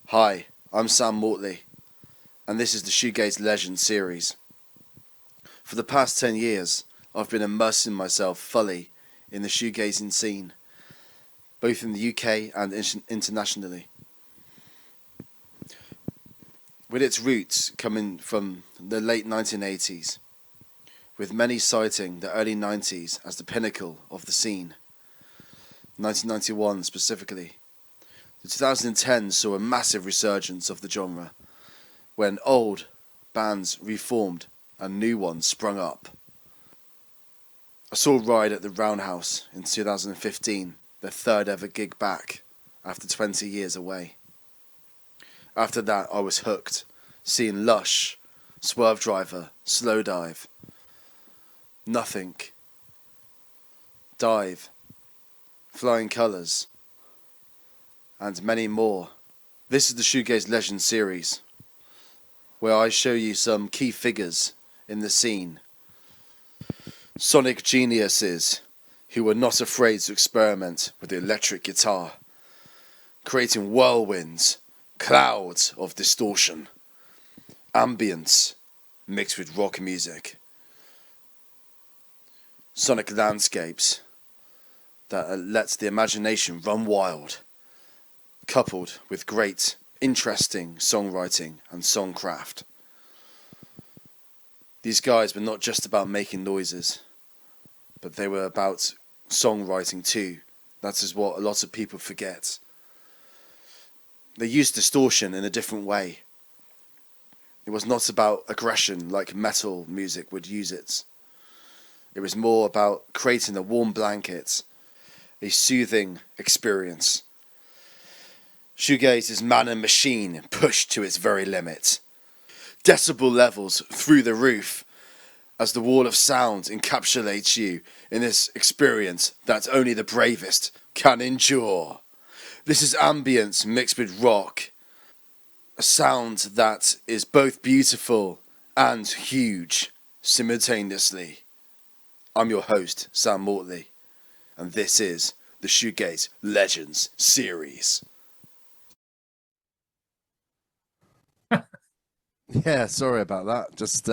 Hi, I'm Sam Mortley, and this is the Shoegaze Legend series. For the past 10 years, I've been immersing myself fully in the shoegazing scene, both in the UK and internationally. With its roots coming from the late 1980s, with many citing the early 90s as the pinnacle of the scene, 1991 specifically. The 2010s saw a massive resurgence of the genre, when old bands reformed and new ones sprung up. I saw Ride at the Roundhouse in 2015, their third ever gig back, after 20 years away. After that I was hooked, seeing Lush, Swerve Driver, Slowdive, Nothing, Dive, Flying Colours, and many more. This is the Shoegaze Legend series, where I show you some key figures in the scene. Sonic geniuses who were not afraid to experiment with the electric guitar, creating whirlwinds, clouds of distortion, ambience mixed with rock music. Sonic landscapes that lets the imagination run wild, coupled with great, interesting songwriting and songcraft. These guys were not just about making noises, but they were about songwriting too. That is what a lot of people forget. They used distortion in a different way. It was not about aggression like metal music would use it. It was more about creating a warm blanket, a soothing experience. Shoegaze is man and machine pushed to its very limit. Decibel levels through the roof as the wall of sound encapsulates you in this experience that only the bravest can endure. This is ambience mixed with rock, a sound that is both beautiful and huge simultaneously. I'm your host, Sam Mortley, and this is the Shoegaze Legends series. Yeah, sorry about that. Just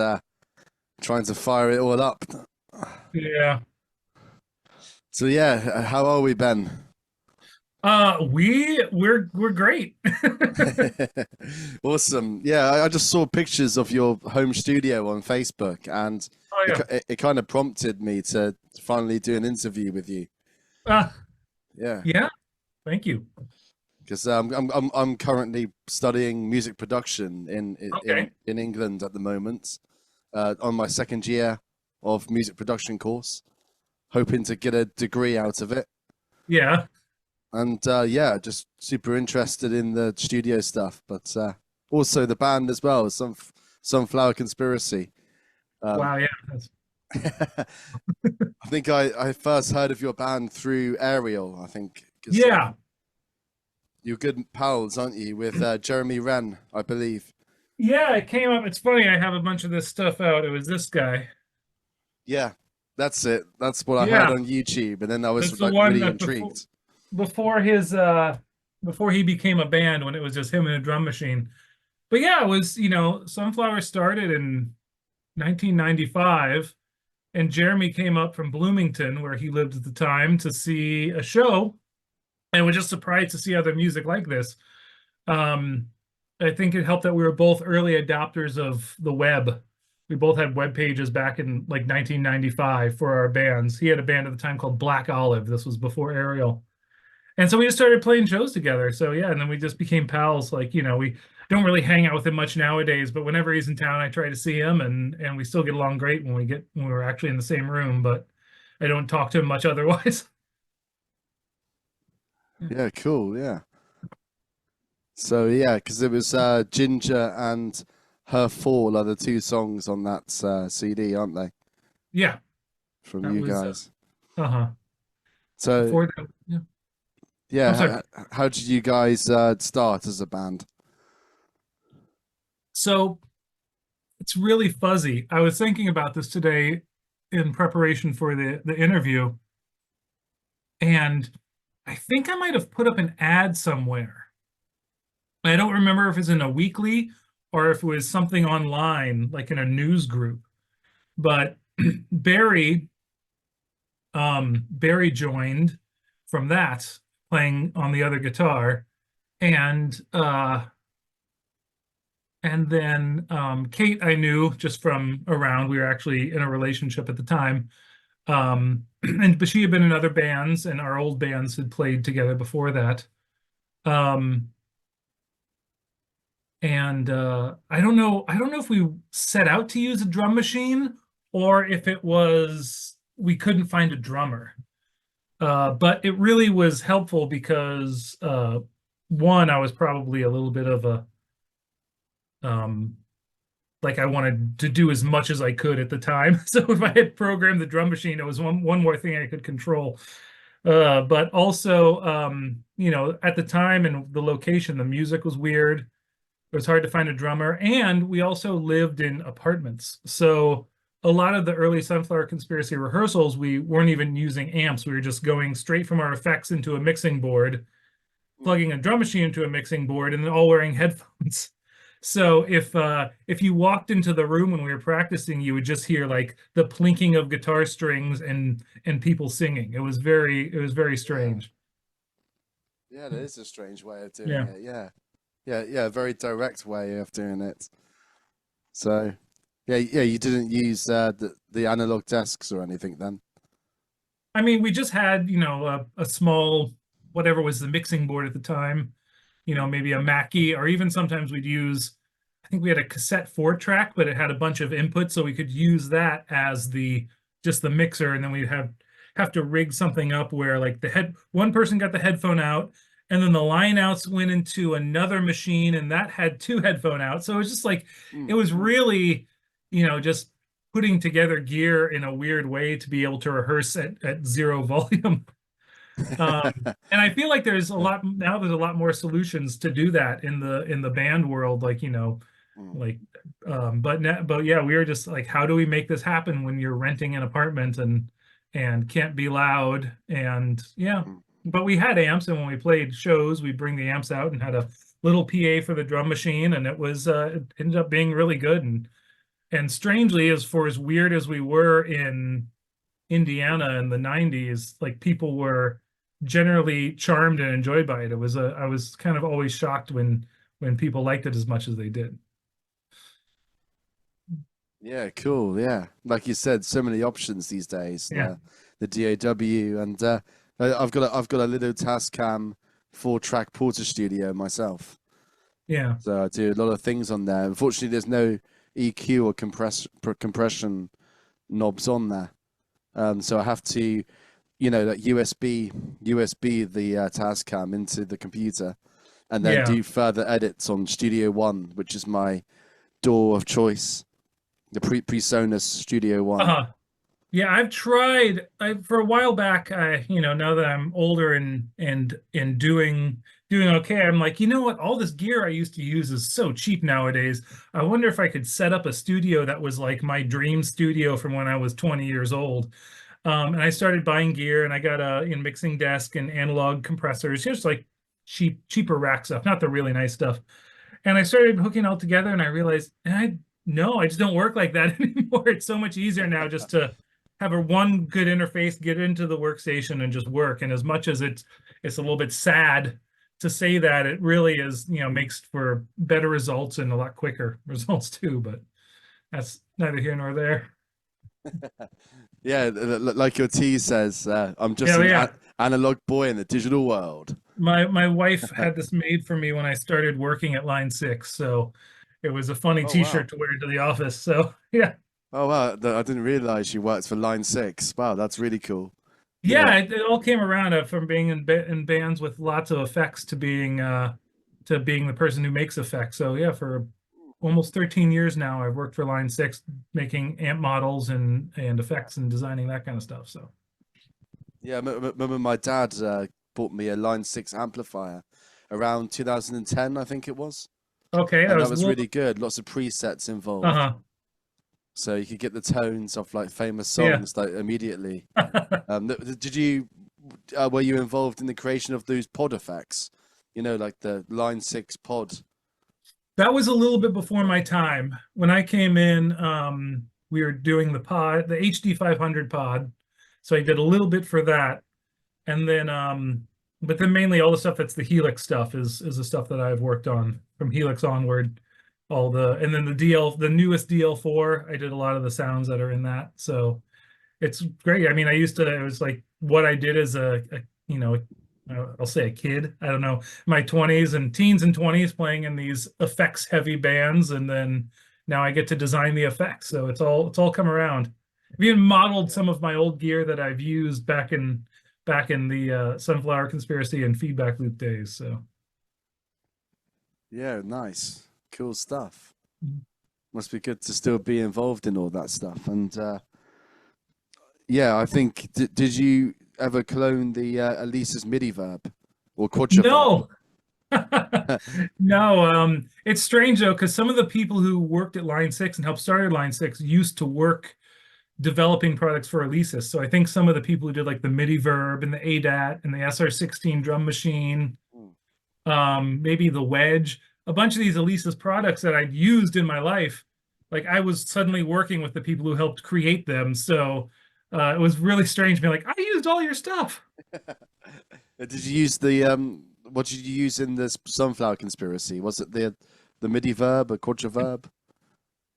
trying to fire it all up. Yeah. So yeah, how are we, Ben? We're great. Awesome. Yeah, I just saw pictures of your home studio on Facebook, and Oh yeah. it kind of prompted me to finally do an interview with you. Uh Yeah, yeah, thank you. because I'm currently studying music production Okay. in England at the moment, on my second year of music production course, hoping to get a degree out of it. Yeah. And yeah, just super interested in the studio stuff, but also the band as well, Sunflower Conspiracy. Um, Wow, yeah. I think I first heard of your band through Airiel, I think, because Yeah. you're good pals, aren't you, with Jeremy Wrenn, I believe. Yeah, it came up. It's funny, I have a bunch of this stuff out. It was this guy. Yeah, that's it. That's what I heard Yeah. on YouTube, and then I was That's the like one really that before intrigued. before his before he became a band when it was just him and a drum machine. But yeah, it was, Sunflower started in 1995, and Jeremy came up from Bloomington, where he lived at the time, to see a show and was just surprised to see other music like this. Um, I think it helped that we were both early adopters of the web. We both had web pages back in like 1995 for our bands. He had a band at the time called Black Olive. This was before Airiel. And so we just started playing shows together. So yeah, and then we just became pals. Like, we don't really hang out with him much nowadays, but whenever he's in town, I try to see him, and we still get along great when we're actually in the same room, but I don't talk to him much otherwise. Yeah, cool. Yeah. So yeah, because it was Ginger and Her Fall are the two songs on that CD, aren't they? Yeah, From that you was guys. uh-huh. So Before that, yeah. I'm sorry. yeah, how did you guys start as a band? So it's really fuzzy. I was thinking about this today in preparation for the interview, and I think I might have put up an ad somewhere I don't remember if it's in a weekly or if it was something online, like in a news group. But Barry, Barry joined from that, playing on the other guitar, and then Kate I knew just from around. We were actually in a relationship at the time. But she had been in other bands, and our old bands had played together before that. Um, and I don't know if we set out to use a drum machine or if it was we couldn't find a drummer. But it really was helpful because one, I was probably a little bit of a like I wanted to do as much as I could at the time. So if I had programmed the drum machine, it was one more thing I could control. But also, at the time and the location, the music was weird. It was hard to find a drummer, and we also lived in apartments. So a lot of the early Sunflower Conspiracy rehearsals, we weren't even using amps. We were just going straight from our effects into a mixing board, plugging a drum machine into a mixing board, and then all wearing headphones. So if you walked into the room when we were practicing, you would just hear like the plinking of guitar strings and people singing. It was very Yeah. strange. Yeah, that is a strange way of doing Yeah. it. Yeah. Yeah, yeah, a very direct way of doing it. So, yeah, yeah, you didn't use the analog desks or anything then. I mean, we just had, a small, whatever was the mixing board at the time, maybe a Mackie, or even sometimes we'd use, I think we had a cassette 4-track, but it had a bunch of inputs, so we could use that as just the mixer, and then we'd have to rig something up where like one person got the headphone out, and then the line outs went into another machine, and that had two headphone outs. So it was just like it Mm. was really, just putting together gear in a weird way to be able to rehearse at zero volume. And I feel like there's a lot more solutions to do that in the band world, like, Mm. like but yeah, we were just like, how do we make this happen when you're renting an apartment and can't be loud? And yeah, Mm. but we had amps, and when we played shows, we bring the amps out and had a little PA for the drum machine, and it ended up being really good. And strangely, as weird as we were in Indiana in the 90s, like people were generally charmed and enjoyed by it. I was kind of always shocked when people liked it as much as they did. Yeah, cool. Yeah, like you said, so many options these days. Yeah. The DAW, and I've got a little Tascam 4-track Porter Studio myself, Yeah. so I do a lot of things on there. Unfortunately, there's no EQ or compression knobs on there, so I have to, like USB the Tascam into the computer, and then Yeah. do further edits on Studio One, which is my DAW of choice. The PreSonus Studio One. Uh-huh. Yeah, I've tried for a while back, now that I'm older and doing okay, I'm like, you know what? All this gear I used to use is so cheap nowadays. I wonder if I could set up a studio that was like my dream studio from when I was 20 years old. And I started buying gear, and I got a mixing desk and analog compressors, just like cheaper rack stuff, not the really nice stuff. And I started hooking it all together, and I realized, no, I just don't work like that anymore. It's so much easier now just to have a one good interface, get into the workstation, and just work. And as much as it's a little bit sad to say that, it really is, makes for better results and a lot quicker results too. But that's neither here nor there. Yeah, like your T says, I'm just Yeah, an yeah. analog boy in the digital world. My wife had this made for me when I started working at Line 6, so it was a funny Oh wow. t-shirt to wear into the office. So yeah. Oh wow, I didn't realize you worked for Line 6. Wow, that's really cool. Yeah. Yeah, it all came around from being in bands with lots of effects to being the person who makes effects. So yeah, for almost 13 years now, I've worked for Line 6 making amp models and effects and designing that kind of stuff. So Yeah, remember my dad bought me a Line 6 amplifier around 2010, I think it was. okay, that And that was a was little really good. Lots of presets involved. uh-huh. So you could get the tones of like famous Yeah. songs like immediately. Did you were you involved in the creation of those pod effects You know, like the Line 6 pod. That was a little bit before my time. When I came in, we were doing the pod, the HD 500 pod. So I did a little bit for that. And then but then mainly all the stuff that's the Helix stuff is the stuff that I've worked on from Helix onward. All the and then the newest DL4, I did a lot of the sounds that are in that. So it's great. I mean, it was like what I did as I'll say a kid. I don't know, my 20s and teens and 20s playing in these effects heavy bands, and then now I get to design the effects. So it's all come around. I've even modeled some of my old gear that I've used back in the Sunflower Conspiracy and Feedback Loop days. So Yeah, nice. Cool stuff. Must be good to still be involved in all that stuff. And yeah, I think, did you ever clone the Alesis MIDI verb or quadra verb? no, no. It's strange though, because some of the people who worked at Line 6 and helped start Line 6 used to work developing products for Alesis. So I think some of the people who did like the MIDI verb and the ADAT and the SR16 drum machine, maybe the Wedge, a bunch of these Alesis products that I'd used in my life, like I was suddenly working with the people who helped create them. So it was really strange being like, I used all your stuff. Did you use the what did you use in this Sunflower Conspiracy? Was it the MIDI verb or quadra verb?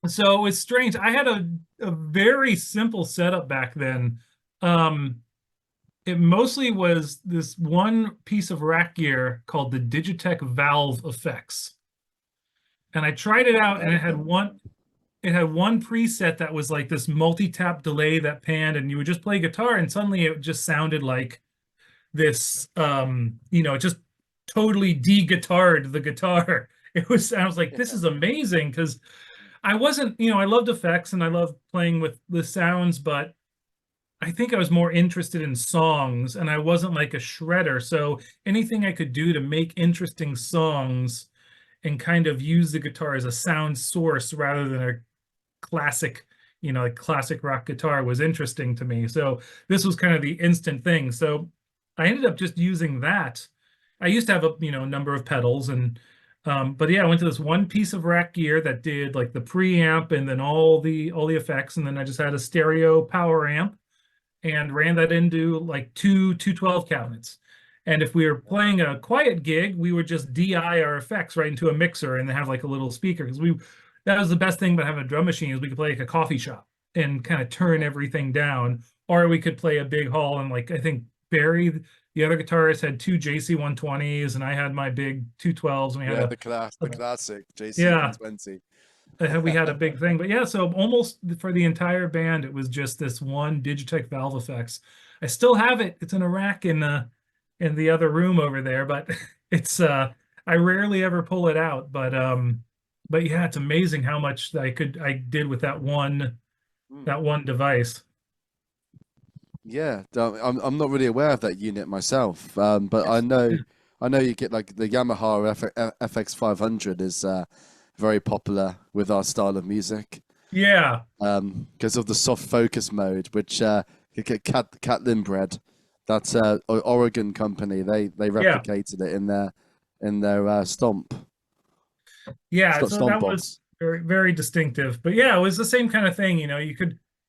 So it was strange. I had a very simple setup back then. It mostly was this one piece of rack gear called the Digitech Valve Effects. And I tried it out, and it had one preset that was like this multi-tap delay that panned, and you would just play guitar, and suddenly it just sounded like this, it just totally de-guitared the guitar. I was like, this is amazing, because I wasn't, I loved effects and I loved playing with the sounds, but I think I was more interested in songs, and I wasn't like a shredder. So anything I could do to make interesting songs and kind of use the guitar as a sound source rather than a classic, like classic rock guitar was interesting to me. So this was kind of the instant thing. So I ended up just using that. I used to have a number of pedals, and but yeah, I went to this one piece of rack gear that did like the preamp and then all the effects, and then I just had a stereo power amp and ran that into like two 212 cabinets. And if we were playing a quiet gig, we would just DI our effects right into a mixer and have like a little speaker, because that was the best thing about having a drum machine, is we could play like a coffee shop and kind of turn everything down, or we could play a big hall. And like I think Barry, the other guitarist, had two JC 120s, and I had my big 212s, and we had the classic JC yeah 120. we had a big thing. But yeah, so almost for the entire band, it was just this one Digitech Valve Effects. I still have it. It's in a rack in the other room over there, but it's I rarely ever pull it out. But yeah, it's amazing how much I did with that one device. Yeah, I'm not really aware of that unit myself, but I know you get like the Yamaha FX 500 is very popular with our style of music. Yeah. Because of the soft focus mode, which Cat Lindbred, that's Oregon company. They replicated it in their Stomp. Yeah, so Stomp that box. was very, very distinctive. But yeah, it was the same kind of thing.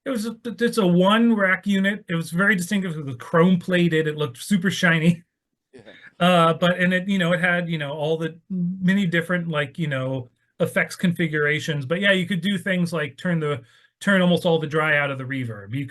It's a one rack unit. It was very distinctive. It was chrome plated. It looked super shiny. Yeah. It had, all the many different effects configurations. But yeah, you could do things like turn almost all the dry out of the reverb. You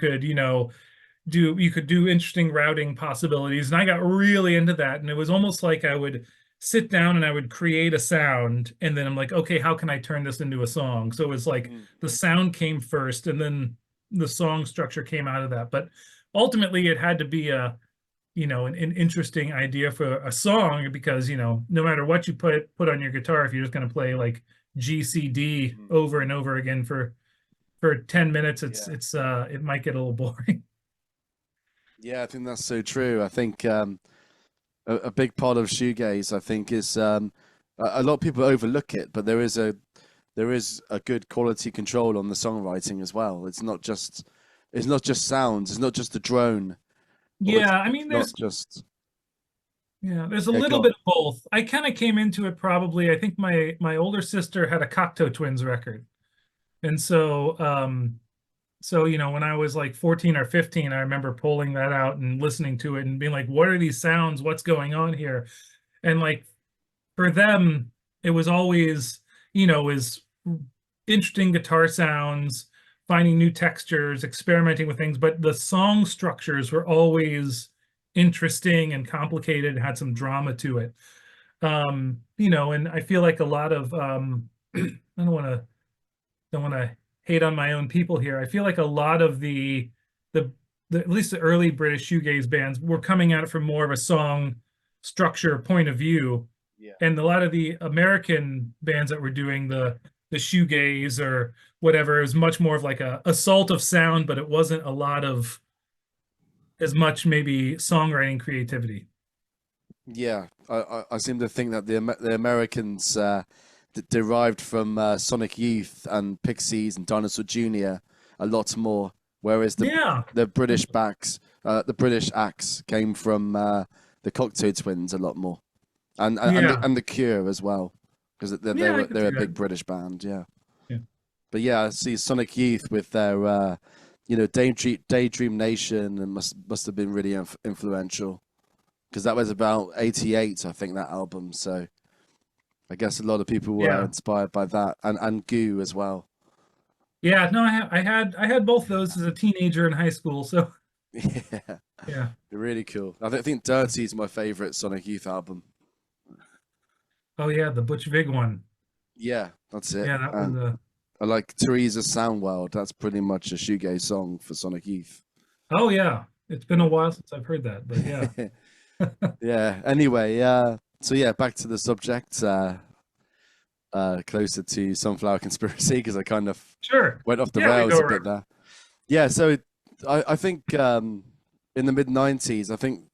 could do interesting routing possibilities. And I got really into that. And it was almost like I would sit down and I would create a sound, and then I'm like, okay, how can I turn this into a song? So it was like the sound came first, and then the song structure came out of that. But ultimately it had to be an interesting idea for a song, because no matter what you put on your guitar, if you're just going to play like GCD over and over again for 10 minutes, it might get a little boring. Yeah, I think that's so true. I think a big part of shoegaze, I think, is a lot of people overlook it, but there is a good quality control on the songwriting as well. It's not just sounds. It's not just the drone. Yeah, I mean, not just. Yeah, there's a Yeah, little go bit on. of both. I kind of came into it probably, I think my older sister had a Cocteau Twins record. And so when I was like 14 or 15, I remember pulling that out and listening to it and being like, what are these sounds? What's going on here? And like for them, it was always, is interesting guitar sounds, finding new textures, experimenting with things, but the song structures were always interesting and complicated and had some drama to it. And I feel like a lot of I don't want to hate on my own people here. I feel like a lot of the, at least the early British shoegaze bands were coming at it from more of a song structure point of view, Yeah. and a lot of the American bands that were doing the shoegaze or whatever is much more of like a assault of sound, but it wasn't a lot of as much maybe songwriting creativity. Yeah, I seem to think that the Americans derived from Sonic Youth and Pixies and Dinosaur Jr. a lot more, whereas Yeah, the the British acts came from the Cocteau Twins a lot more, yeah, and the Cure as well, because yeah, I could they're see a that. big British band, yeah. Yeah. But yeah, I see Sonic Youth with their Daydream Nation, and must have been really influential because that was about '88, I think, that album. So I guess a lot of people were Yeah. inspired by that, and Goo as well. Yeah, no, I had both those as a teenager in high school. So Yeah, yeah. really cool. I think Dirty is my favorite Sonic Youth album. Oh yeah, the Butch Vig one. Yeah, that's it. Yeah, that was And a. I like Teresa Soundworld. That's pretty much a shoegaze song for Sonic Youth. Oh yeah, it's been a while since I've heard that, but yeah. Yeah. Anyway, so yeah, back to the subject. Closer to Sunflower Conspiracy because I kind of Sure. went off the Yeah, we go rails a bit around. there. Yeah. So I think in the mid '90s, I think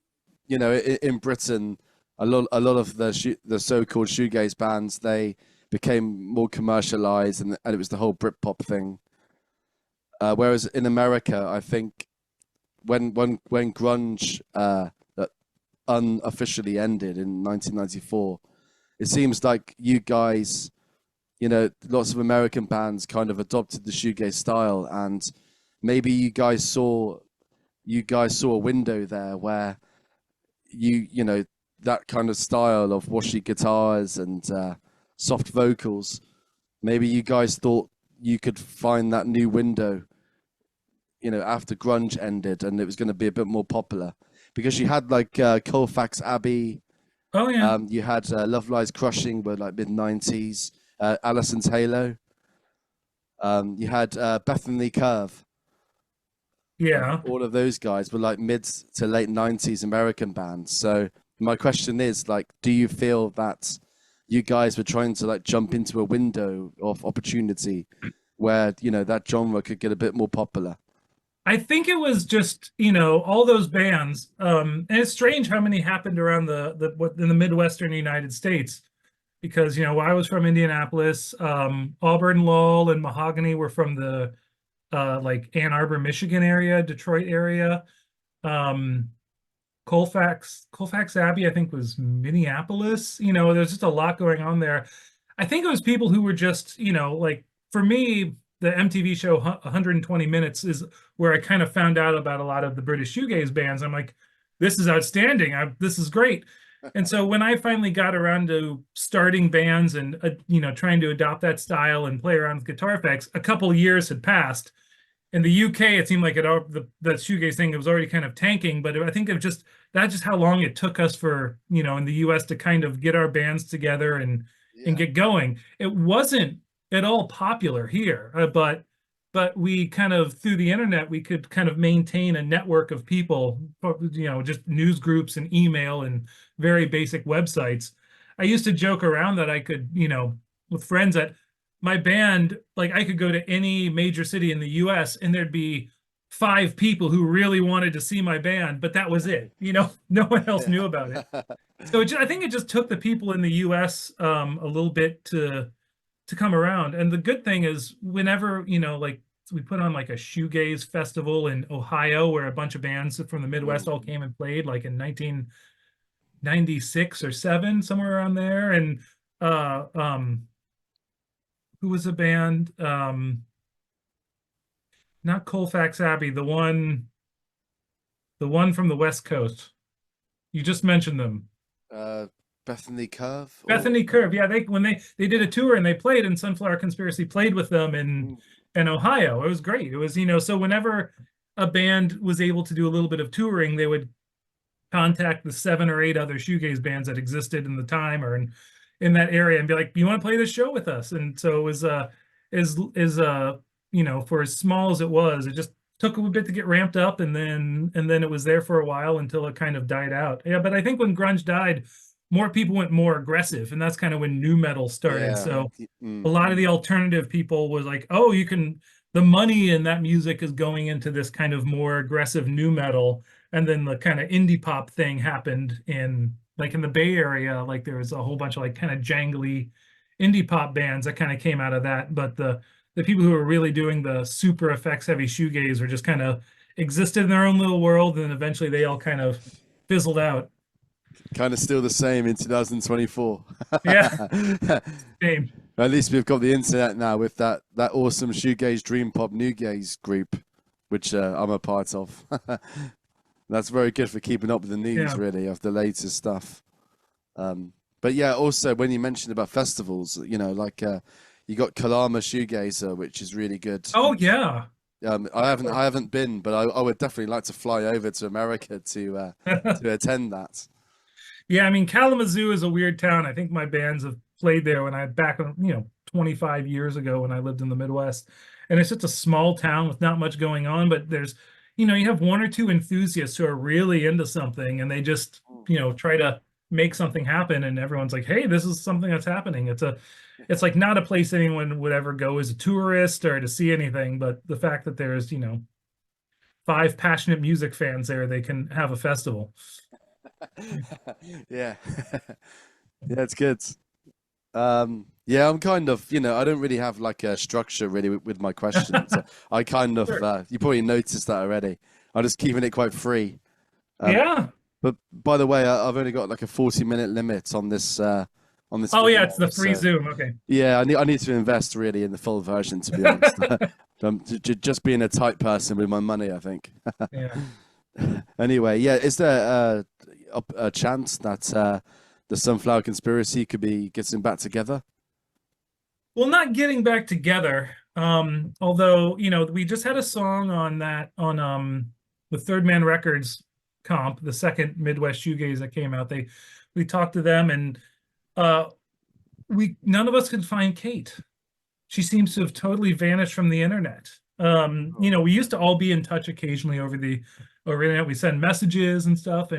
in Britain, a lot of the so-called shoegaze bands, they became more commercialized, and it was the whole Britpop thing. Whereas in America, I think when grunge unofficially ended in 1994, it seems like you guys, lots of American bands kind of adopted the shoegaze style, and maybe you guys saw a window there where that kind of style of washy guitars and soft vocals. Maybe you guys thought you could find that new window, after grunge ended, and it was going to be a bit more popular because you had like Coalfax Abbey, Oh yeah. you had Love Lies Crushing, were like mid '90s, Alison's Halo, you had Bethany Curve. Yeah. All of those guys were like mid to late '90s American bands. So my question is, like, do you feel that you guys were trying to like jump into a window of opportunity where that genre could get a bit more popular? I think it was just, all those bands. And it's strange how many happened around in the Midwestern United States because, I was from Indianapolis, Auburn, Lowell, and Mahogany were from the like Ann Arbor, Michigan area, Detroit area. Um, Colfax Abbey, I think, was Minneapolis. There's just a lot going on there. I think it was people who were just, like for me, the MTV show 120 Minutes is where I kind of found out about a lot of the British shoegaze bands. I'm like, this is outstanding. This is great. And so when I finally got around to starting bands and trying to adopt that style and play around with guitar effects, a couple of years had passed. In the UK, it seemed like the shoegaze thing was already kind of tanking, but I think that's just how long it took us for in the US to kind of get our bands together and Yeah, get going. It wasn't at all popular here, but we kind of through the internet we could kind of maintain a network of people, just news groups and email and very basic websites. I used to joke around that I could, with friends that my band, like I could go to any major city in the US and there'd be five people who really wanted to see my band, but that was it. No one else knew about it. yeah. So I think it just took the people in the US a little bit to come around. And the good thing is whenever, like we put on like a shoegaze festival in Ohio where a bunch of bands from the Midwest all Mm. came and played like in 96 or 7, somewhere around there. And uh who was the band? Not Colfax Abbey, the one from the West Coast. You just mentioned them. Uh, Bethany Curve or Bethany Curve. Yeah, they did a tour and they played, and Sunflower Conspiracy played with them in Ohio. It was great. It was, so whenever a band was able to do a little bit of touring, they would contact the 7 or 8 other shoegaze bands that existed in the time or in that area and be like, "You want to play this show with us?" And so it was is for as small as it was, it just took a bit to get ramped up, and then it was there for a while until it kind of died out. Yeah, but I think when grunge died, more people went more aggressive, and that's kind of when nu metal started. yeah. So a lot of the alternative people was like, "Oh, the money in that music is going into this kind of more aggressive nu metal." And then the kind of indie pop thing happened in the Bay Area. Like there was a whole bunch of like kind of jangly indie pop bands that kind of came out of that. But the people who were really doing the super effects heavy shoegaze were just kind of existed in their own little world, and eventually they all kind of fizzled out. Kind of still the same in 2024. Yeah, same. At least we've got the internet now with that awesome shoegaze dream pop new gaze group, which I'm a part of. That's very good for keeping up with the news, Yeah. really, of the latest stuff. But yeah, also when you mentioned about festivals, like you got Kalama Shoegazer, which is really good. Oh yeah. I haven't been, but I would definitely like to fly over to America to attend that. Yeah, I mean Kalamazoo is a weird town. I think my bands have played there when I back 25 years ago when I lived in the Midwest. And it's just a small town with not much going on, but you have 1 or 2 enthusiasts who are really into something and they just, try to make something happen, and everyone's like, "Hey, this is something that's happening." It's like not a place anyone would ever go as a tourist or to see anything, but the fact that there's, 5 passionate music fans there, they can have a festival. Yeah. Yeah, it's good. Yeah, I'm kind of, I don't really have like a structure really with my questions. I kind of, Sure. you probably noticed that already. I'm just keeping it quite free. Um, Yeah. but by the way, I've only got like a 40-minute limit on this Oh yeah, video. it's the free So Zoom. Okay. yeah, I need to invest really in the full version, to be honest. I'm just being a tight person with my money, I think. Yeah. Anyway, yeah, is there a chance that the Sunflower Conspiracy could be getting back together? Well, not getting back together. Although, we just had a song on the Third Man Records comp, the second Midwest shoegaze that came out. We talked to them, and uh we none of us could find Kate. She seems to have totally vanished from the internet. We used to all be in touch occasionally over the internet. We send messages and stuff,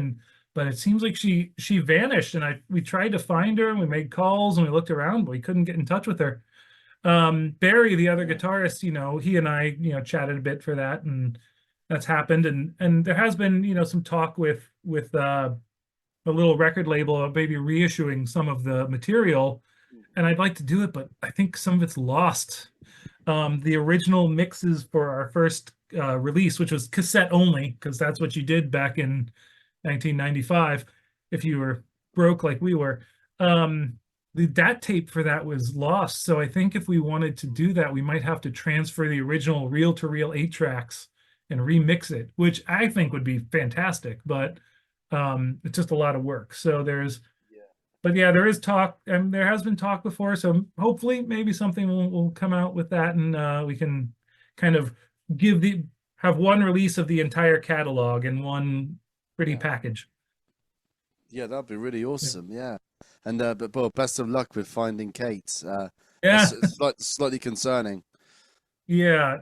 but it seems like she vanished. And we tried to find her, and we made calls, and we looked around, but we couldn't get in touch with her. Barry, the other guitarist, he and I, chatted a bit for that, and that's happened. And there has been, some talk with a little record label of maybe reissuing some of the material, and I'd like to do it, but I think some of it's lost. The original mixes for our first release, which was cassette only, because that's what you did back in 1995, if you were broke like we were. The DAT tape for that was lost, so I think if we wanted to do that, we might have to transfer the original reel-to-reel 8 tracks and remix it, which I think would be fantastic, but it's just a lot of work. So but yeah, there is talk, and there has been talk before. So hopefully, maybe something will come out with that, and we can kind of have one release of the entire catalog in one pretty Yeah. package. Yeah, that'd be really Yeah. awesome. Yeah, and but well, best of luck with finding Kate. Yeah, That's slightly concerning. yeah.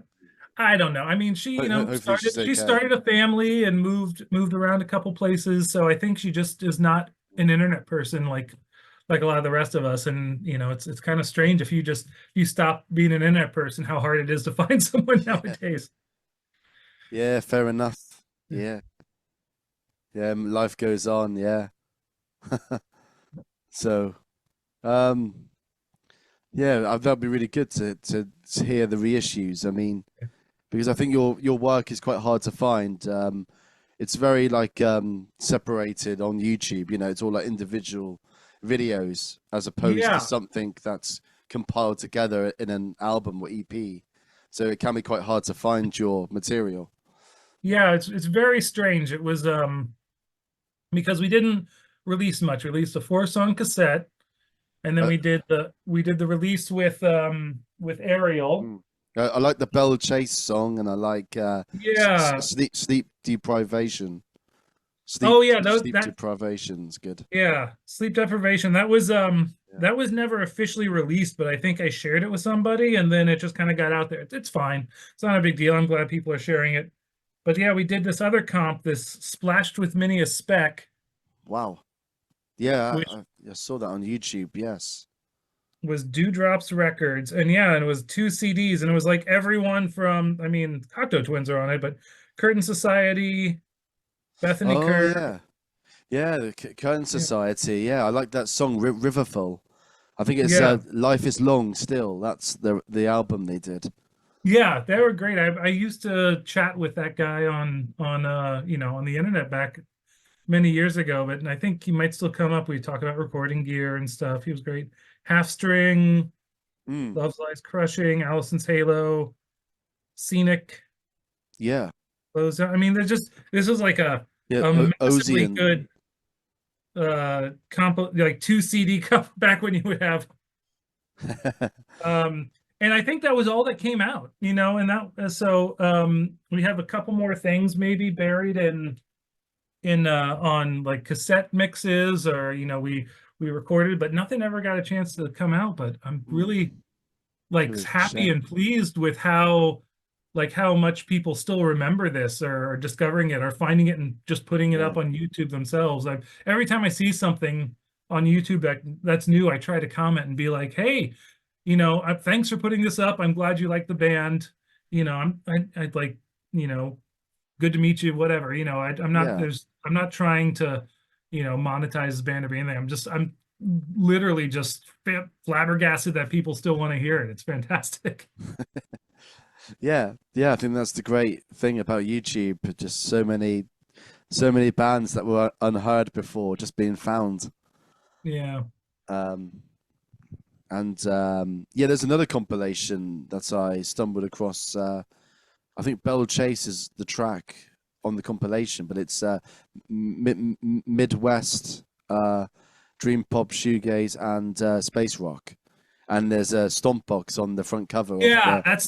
I don't know. I mean, she, Hopefully she's she okay. started a family and moved around a couple places. So I think she just is not an internet person like a lot of the rest of us. And it's kind of strange if you stop being an internet person, how hard it is to find someone nowadays. Yeah, fair enough. Yeah. Yeah, yeah, life goes on. Yeah. So, um, yeah, that'd be really good to hear the reissues. I mean, because I think your work is quite hard to find. it's very like separated on YouTube. You know, it's all like individual videos as opposed to Yeah, something that's compiled together in an album or EP. So it can be quite hard to find your material. yeah, it's very strange. It was because we didn't release much. We released a 4 song cassette, and then Uh, we did the release with Airiel. mm. I like the Bell Chase song, and I like Yeah. sleep deprivation. Oh yeah, Sleep that deprivation's good. yeah, sleep deprivation. Yeah. That was never officially released, but I think I shared it with somebody and then it just kind of got out there. It's fine. It's not a big deal. I'm glad people are sharing it. But yeah, we did this other comp, this Splashed with Mini a Spec, Wow. Yeah, which I saw that on YouTube. Yes. was Dewdrops Records. And yeah, and it was 2 CDs, and it was like everyone from, I mean, Cocteau Twins are on it, but Curtain Society, Bethany Oh Curve. yeah, yeah. The Curtain Yeah. Society. Yeah, I like that song, Riverfall. I think it's Yeah. Life is Long Still. That's the album they did. Yeah, they were great. I used to chat with that guy on the internet back many years ago, but I think he might still come up. We talk about recording gear and stuff. He was great. Half String, Mm, Love's Lies Crushing, Allison's Halo, Scenic. yeah, Those I mean, they're just this was like yeah. a massively Ozian. good comp like 2 CD comp back when you would have um and I think that was all that came out, and that so we have a couple more things maybe buried in on like cassette mixes, or we recorded, but nothing ever got a chance to come out. But I'm Mm, really like really a happy shame. and pleased with how much people still remember this, or are discovering it, or finding it and just putting it Yeah, up on YouTube themselves. Every time I see something on YouTube that's new, I try to comment and be like, "Hey, thanks for putting this up. I'm glad you like the band. I'd like, you know, good to meet you, whatever. yeah, I'm not trying to, monetize the band or anything. I'm literally just flabbergasted that people still want to hear it. It's fantastic. yeah, yeah. I think that's the great thing about YouTube. Just so many bands that were unheard before just being found. Yeah. Um, and yeah, there's another compilation that I stumbled across. I think Bell Chase is the track on the compilation, but it's Midwest Dream Pop, Shoegaze, and Space Rock. And there's a stomp box on the front cover of Yeah, the that's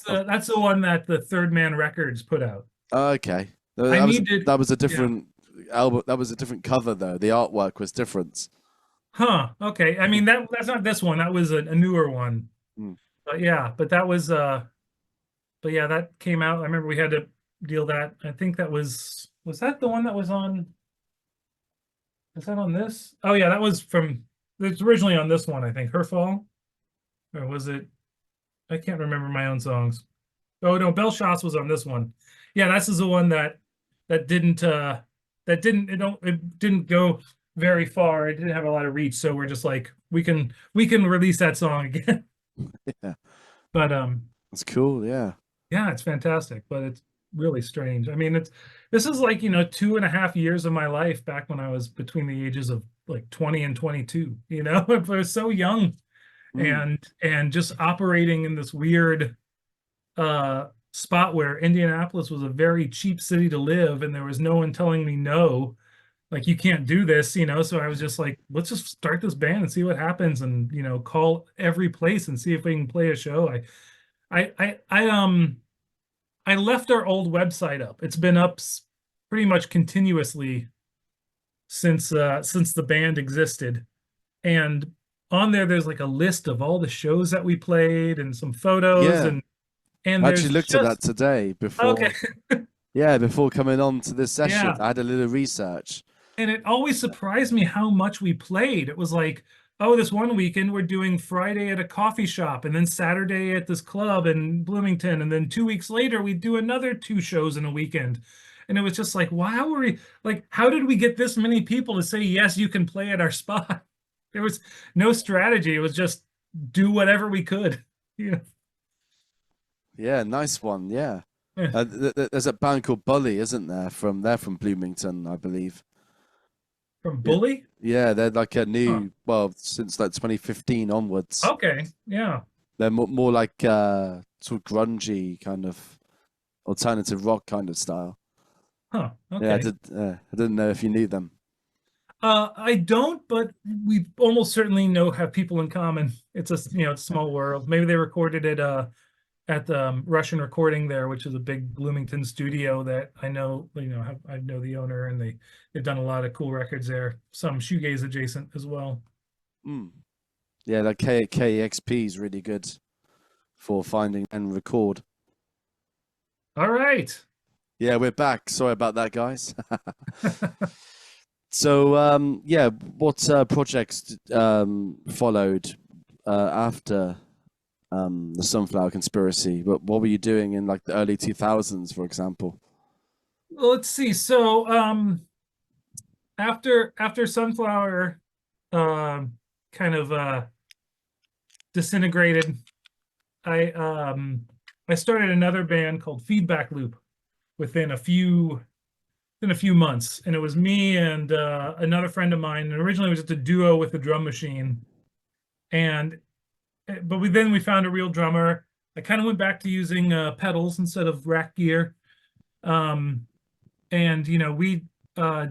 of. the one that the Third Man Records put out. Oh, okay, No, I need to, that was a yeah. different album. That was a different cover though. The artwork was different. Huh. Okay. I mean that's not this one. That was a newer one. Mm. But yeah, but yeah, that came out. I remember we had to deal that. I think that was that the one that was on, is that on this? Oh yeah, that was from, it's originally on this one, I think. Her Fall. Or was it, I can't remember my own songs. Oh no, Bell Shots was on this one. Yeah, this is the one that didn't it didn't go very far. It didn't have a lot of reach. So we're just like, we can release that song again. Yeah, But that's cool. Yeah, yeah, it's fantastic, but it's really strange. I mean, this is like, 2.5 years of my life back when I was between the ages of like 20 and 22, I was so young, mm. and just operating in this weird spot where Indianapolis was a very cheap city to live, and there was no one telling me no, like you can't do this, so I was just like, let's just start this band and see what happens, and call every place and see if we can play a show. I left our old website up. It's been up pretty much continuously since the band existed. And on there's like a list of all the shows that we played and some photos, Yeah. and I actually there's looked at that just today okay. before. Yeah, before coming on to this session, Yeah. I had a little research. And it always surprised me how much we played. It was like, oh, this one weekend we're doing Friday at a coffee shop, and then Saturday at this club in Bloomington, and then 2 weeks later we do another 2 shows in a weekend. And it was just like, wow, were we like, how did we get this many people to say yes, you can play at our spot? There was no strategy. It was just do whatever we could. Yeah. Yeah, nice one. Yeah. There's a band called Bully, isn't there? They're from Bloomington, I believe. From Yeah, Bully? yeah, they're like a Huh. new, well, since like 2015 onwards. Okay. Yeah. They're more like sort of grungy kind of alternative rock kind of style. Huh. Yeah, Okay. I didn't know if you knew them. I don't, but we almost certainly know have people in common. It's a it's a small world. Maybe they recorded it at the Russian Recording there, which is a big Bloomington studio that I know. I know the owner, and they've done a lot of cool records there. Some shoegaze adjacent as well. Mm. Yeah, like KEXP is really good for finding and record. All right. Yeah, we're back. Sorry about that, guys. So, yeah, what projects followed after the Sunflower Conspiracy? What were you doing in like the early 2000s, for example? Well, let's see. So, after Sunflower, um, kind of disintegrated, I um, I started another band called Feedback Loop within a few months, and it was me and another friend of mine. And originally, it was just a duo with a drum machine, and but we found a real drummer. I kind of went back to using pedals instead of rack gear. Um, and we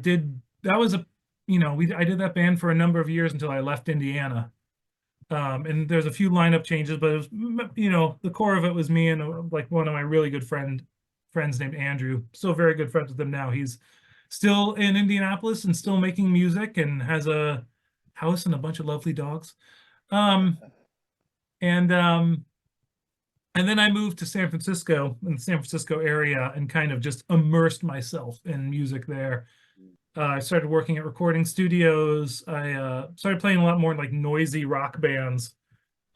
did that was a we I did that band for a number of years until I left Indiana. And there's a few lineup changes, but it was the core of it was me and like one of my really good friends named Andrew. Still very good friends with him now. He's still in Indianapolis and still making music and has a house and a bunch of lovely dogs. Um, and um, and then I moved to San Francisco, in the San Francisco area, and kind of just immersed myself in music there. I started working at recording studios. I started playing a lot more in like noisy rock bands.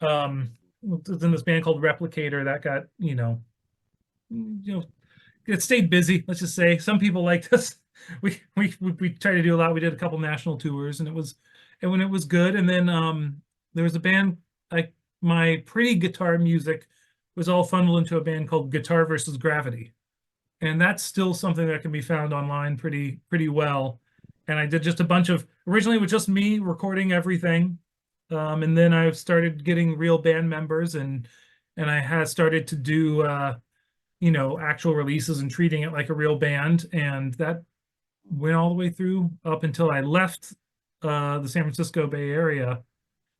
Was in this band called Replicator that got, it stayed busy, let's just say. Some people liked us. We tried to do a lot. We did a couple national tours, and when it was good. And then there was a band, like, my pretty guitar music was all funneled into a band called Guitar versus Gravity, and that's still something that can be found online pretty well. And I did just a bunch of originally it was just me recording everything, and then I started getting real band members, and I had started to do actual releases and treating it like a real band, and that went all the way through up until I left the San Francisco Bay Area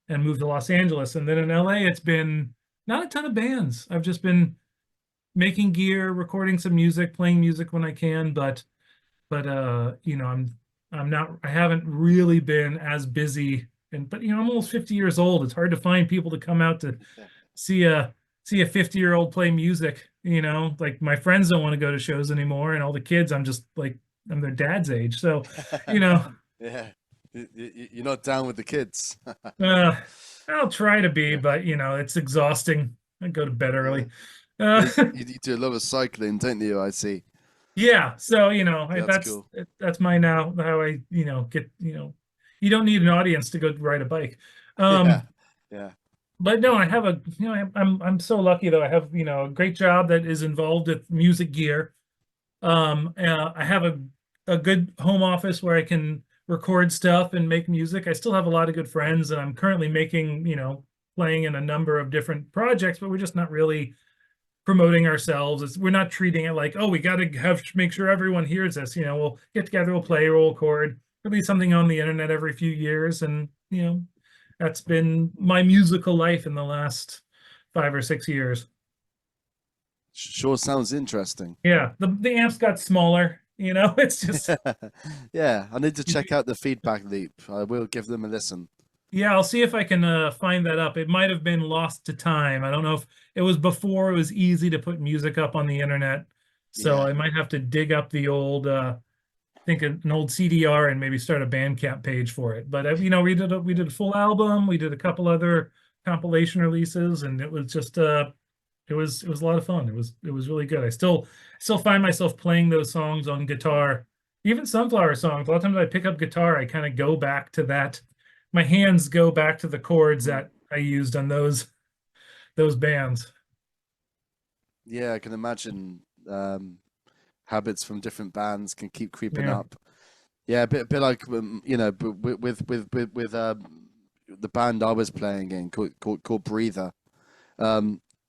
and moved to Los Angeles. And then in LA, it's been not a ton of bands. I've just been making gear, recording some music, playing music when I can, but I'm not I haven't really been as busy. And but I'm almost 50 years old. It's hard to find people to come out to see a 50-year-old play music. Like my friends don't want to go to shows anymore, and all the kids, I'm just like I'm their dad's age. So, you know, Yeah, you're not down with the kids. uh I'll try to be, Yeah, but it's exhausting. I go to bed yeah. early. Uh, You do a lot of cycling, don't you? I see. Yeah, so That's that's cool. my now how I get you don't need an audience to go ride a bike. Yeah, Um, yeah. but no, I have a I'm so lucky though. I have a great job that is involved with music gear. I have a good home office where I can record stuff and make music. I still have a lot of good friends, and I'm currently making playing in a number of different projects, but we're just not really promoting ourselves. We're not treating it like, oh, we got to have make sure everyone hears us. We'll get together, we'll play, we'll record, release something on the internet every few years, and that's been my musical life in the last 5 or 6 years. Sure sounds interesting. Yeah, the amps got smaller. It's just Yeah, I need to check out the feedback loop. I will give them a listen. yeah. I'll see if I can find that up. It might have been lost to time. I don't know if it was before it was easy to put music up on the internet, so Yeah. I might have to dig up the old think an old CDR and maybe start a Bandcamp page for it. But we did a full album, we did a couple other compilation releases, and it was just it was a lot of fun. It was really good. I still find myself playing those songs on guitar, even Sunflower songs. A lot of times I pick up guitar, I kind of go back to that. My hands go back to the chords Mm. that I used on those bands. Yeah, I can imagine habits from different bands can keep creeping Yeah. up. Yeah, a bit like you know, with the band I was playing in called Breather.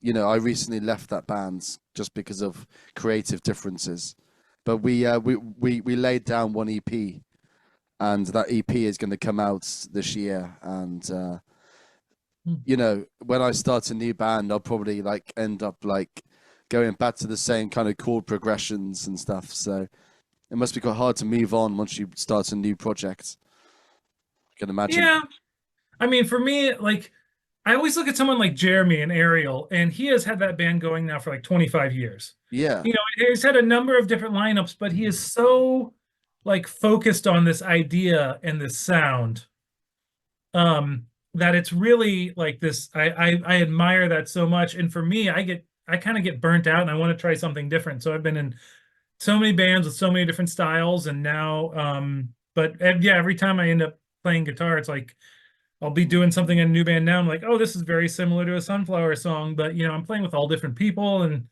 You know, I recently left that band just because of creative differences. But we laid down one EP, and that EP is going to come out this year. And Hmm. you know, when I start a new band, I'll probably like end up like going back to the same kind of chord progressions and stuff. So it must be quite hard to move on once you start a new project. I can imagine. Yeah. I mean, for me, like I always look at someone like Jeremy and Airiel, and he has had that band going now for like 25 years. Yeah. You know, he's had a number of different lineups, but he is so like focused on this idea and this sound, that it's really like this. I admire that so much. And for me, I kind of get burnt out and I want to try something different. So I've been in so many bands with so many different styles, and now yeah, every time I end up playing guitar, it's like I'll be doing something in a new band now. I'm like, oh, this is very similar to a Sunflower song, but you know, I'm playing with all different people, and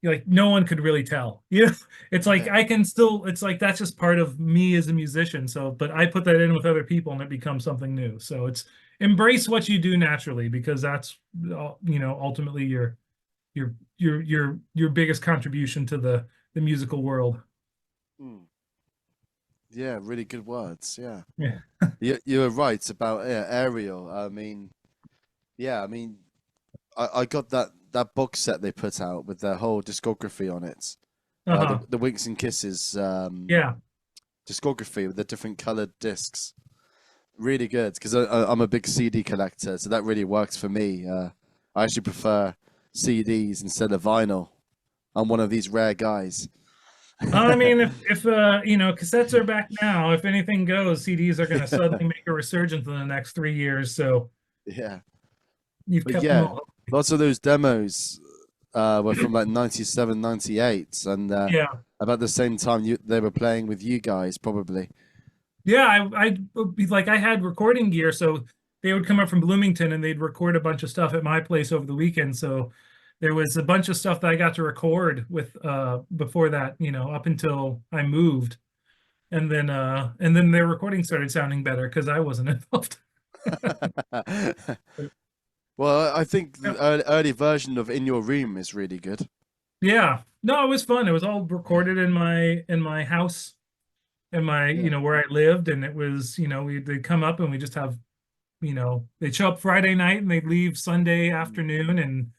you're like, no one could really tell. You know, it's like Yeah. I can still. It's like that's just part of me as a musician. So, but I put that in with other people, and it becomes something new. So it's embrace what you do naturally, because that's you know, ultimately your biggest contribution to the musical world. Mm. Yeah, really good words. Yeah. Yeah. You were right about Airiel. I mean, yeah, I mean, I got that box set they put out with their whole discography on it. Uh-huh. The Winks and Kisses Yeah. discography with the different colored discs. Really good because I'm a big CD collector, so that really works for me. I actually prefer CDs instead of vinyl. I'm one of these rare guys. I mean, if you know, cassettes are back now. If anything goes, CDs are going to suddenly make a resurgence in the next 3 years. So Yeah, you've but kept them yeah, all. lots of those demos were from like 97, 98, and Yeah. about the same time they were playing with you guys, probably. Yeah, I like I had recording gear, so they would come up from Bloomington and they'd record a bunch of stuff at my place over the weekend. So there was a bunch of stuff that I got to record with before that, you know, up until I moved. And then their recording started sounding better because I wasn't involved. Well, I think Yeah. the early version of In Your Room is really good. Yeah. No, it was fun. It was all recorded in my house, in my, you Yeah. know, where I lived, and it was, you know, they'd come up and we just have, you know, they'd show up Friday night and they'd leave Sunday afternoon, and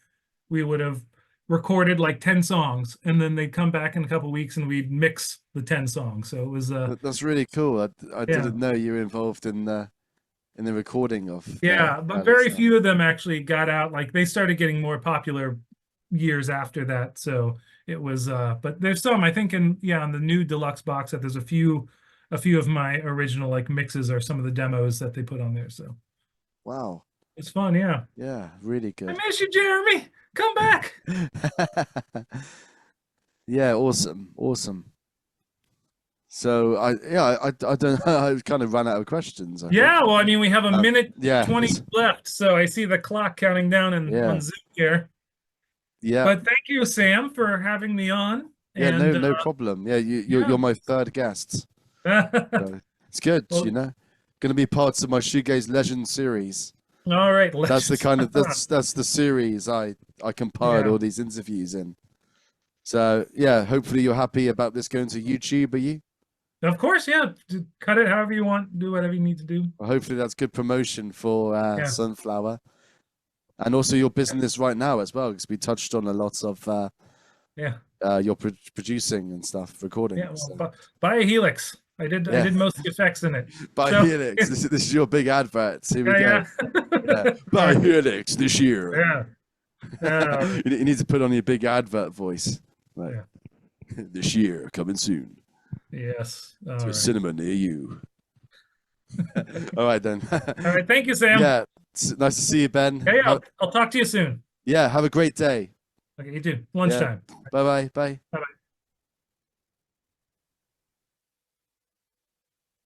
we would have recorded like 10 songs, and then they'd come back in a couple weeks and we'd mix the 10 songs. So it was That's really cool. I yeah. didn't know you were involved in the recording of their Yeah, but early very stuff. few of them actually got out. Like they started getting more popular years after that. So it was but there's some, I think, in yeah, on the new deluxe box set there's a few of my original like mixes are some of the demos that they put on there. So Wow. it's fun, yeah. Yeah, really I good. miss you, Jeremy. Come back. Yeah, awesome, awesome. So I don't know. I kind of ran out of questions, I think. Yeah, well, I mean, we have a minute Yeah, 20 left, so I see the clock counting down on yeah, Zoom here. yeah, But thank you, Sam, for having me on. yeah. No, And no problem. Yeah, you're yeah. my third guest. So it's good, you Well, know. Going to be parts of my Shoegaze Legend series. all right, That's the let's kind of that's the series I compiled yeah. all these interviews in. So yeah, hopefully you're happy about this going to YouTube, are you? Of course, yeah. Cut it however you want, do whatever you need to do. Well, hopefully that's good promotion for Yeah, Sunflower and also your business right now as well, because we touched on a lot of yeah, your producing and stuff, recording. yeah. Well, So buy a Helix. I yeah, did most of the effects in it. buy So Helix. This is your big advert. Here we go. yeah, Yeah, yeah. buy Helix this year. Yeah. All right. You need to put on your big advert voice. Like, Yeah. this year, coming soon Yes. All to a right. cinema near you. All right then. All right. Thank you, Sam. Yeah, it's nice to see you, Ben. Hey, I'll talk to you soon. Yeah, have a great day. Okay, you too. Yeah, Lunchtime. bye bye. Bye. Bye bye.